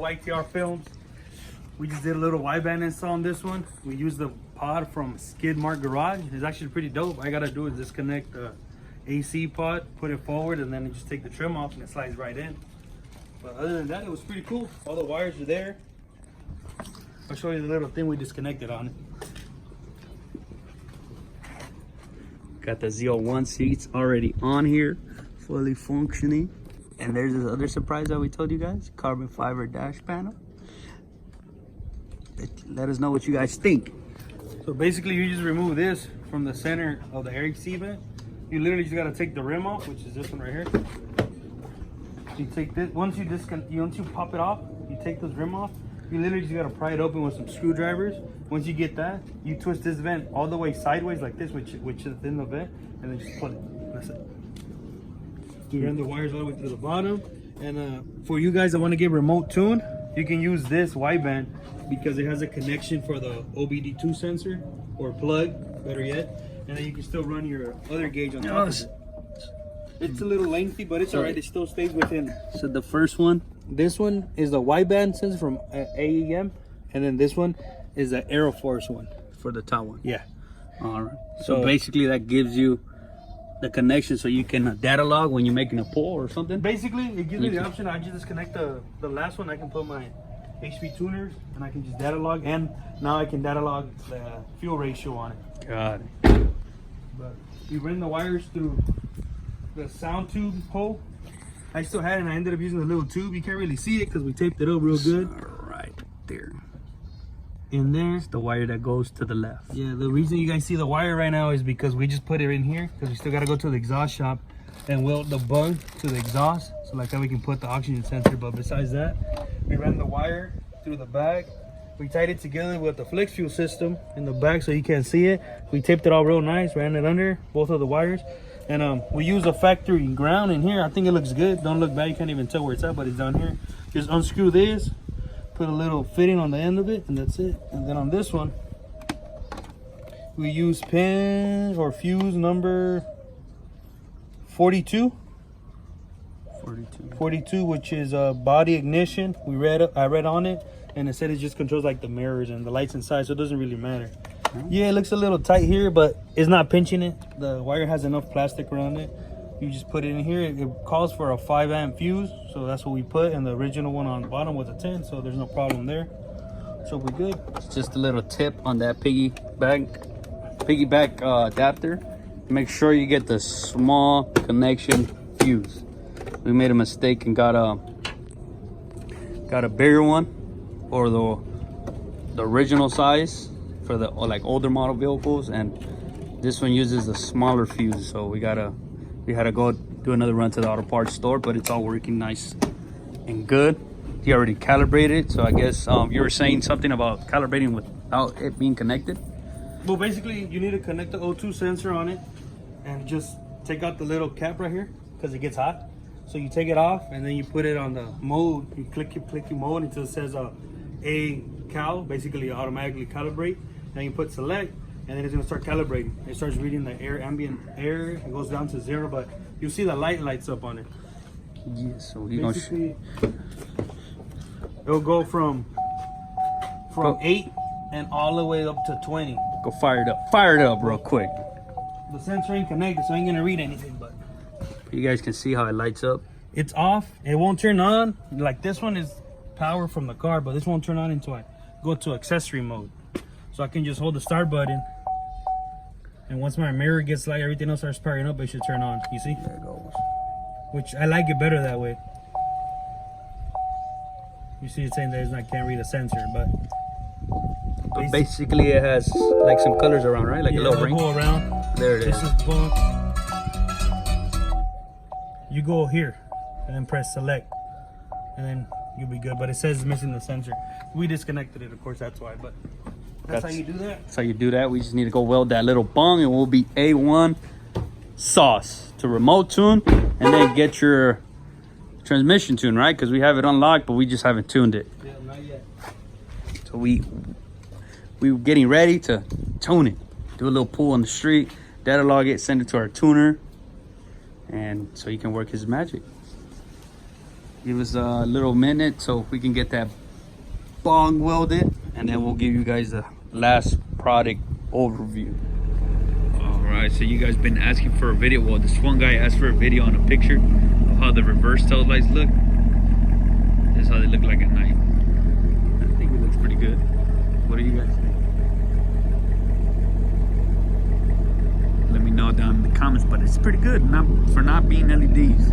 YTR films. We just did a little wideband install on this one. We used the pod from Skid Mark Garage. It's actually pretty dope. All I gotta do is disconnect the AC pod, put it forward, and then just take the trim off and it slides right in. But other than that, it was pretty cool. All the wires are there. I'll show you the little thing we disconnected on it. Got the Z01 seats already on here, fully functioning. And there's this other surprise that we told you guys, carbon fiber dash panel. Let us know what you guys think. So basically you just remove this from the center of the air exceed vent. You literally just gotta take the rim off, which is this one right here. You take this, once you pop it off, you take this rim off, you literally just gotta pry it open with some screwdrivers. Once you get that, you twist this vent all the way sideways like this, which is in the vent, and then just pull it. That's it. You run the wires all the way to the bottom. And for you guys that want to get remote tune, you can use this wideband because it has a connection for the OBDII sensor or plug, better yet. And then you can still run your other gauge on top of it. It's a little lengthy, but it's alright. It still stays within. So the first one, this one is the wideband sensor from AEM, and then this one is the Aeroforce one for the top one. Yeah. All right. So basically that gives you the connection so you can data log when you're making a pull or something. Basically, it gives me the option. I just disconnect the last one. I can put my HP tuners and I can just data log, and now I can data log the fuel ratio on it. Got it. But you run the wires through the sound tube hole. I still had it and I ended up using the little tube. You can't really see it because we taped it up real good. Right there. In there. It's the wire that goes to the left. Yeah, the reason you guys see the wire right now is because we just put it in here because we still got to go to the exhaust shop and weld the bung to the exhaust. So like that we can put the oxygen sensor. But besides that, we ran the wire through the bag. We tied it together with the flex fuel system in the back so you can't see it. We taped it all real nice, ran it under both of the wires. And we use a factory ground in here. I think it looks good. Don't look bad. You can't even tell where it's at, but it's down here. Just unscrew this, put a little fitting on the end of it, and that's it. And then on this one, we use pin or fuse number 42. 42, which is body ignition. I read on it, and it said it just controls like the mirrors and the lights inside, so it doesn't really matter. Yeah, it looks a little tight here, but it's not pinching it. The wire has enough plastic around it. You just put it in here. It calls for a 5 amp fuse, so that's what we put, and the original one on the bottom was a 10, so there's no problem there. So we're good. It's just a little tip on that piggyback adapter. Make sure you get the small connection fuse. We made a mistake and got a bigger one, or the original size for the like older model vehicles, and this one uses a smaller fuse, so we had to go do another run to the auto parts store, but it's all working nice and good. He already calibrated it, so I guess you were saying something about calibrating without it being connected. Well, basically you need to connect the O2 sensor on it and just take out the little cap right here because it gets hot. So you take it off and then you put it on the mode. You click your mode until it says A cal, basically automatically calibrate. Then you put select, and then it's gonna start calibrating. It starts reading the ambient air. It goes down to 0, but you'll see the light lights up on it. Yes, so basically, it'll go from 8 and all the way up to 20. Go fire it up real quick. The sensor ain't connected, so I ain't gonna read anything, but you guys can see how it lights up. It's off. It won't turn on. Like this one is power from the car, but this won't turn on until I go to accessory mode. So I can just hold the start button, and once my mirror gets light, everything else starts powering up, it should turn on. You see? There it goes. Which I like it better that way. You see it saying that I can't read a sensor, but basically it has like some colors around, right? Like a little ring. Go around. There it is. This is boom. You go here and then press select, and then you'll be good. But it says it's missing the sensor. We disconnected it, of course, that's why. But that's how you do that. That's how you do that. We just need to go weld that little bung, and we'll be A1 sauce to remote tune, and then get your transmission tune, right? Because we have it unlocked, but we just haven't tuned it. Yeah, not yet. So we're getting ready to tune it. Do a little pull on the street, data log it, send it to our tuner, and so he can work his magic. Give us a little minute so we can get that bong welded, and then we'll give you guys the last product overview. All right, so you guys been asking for a video. Well, this one guy asked for a video on a picture of how the reverse tail lights look. This is how they look like at night. I think it looks pretty good. What do you guys think? Let me know down in the comments, but it's pretty good for not being LEDs.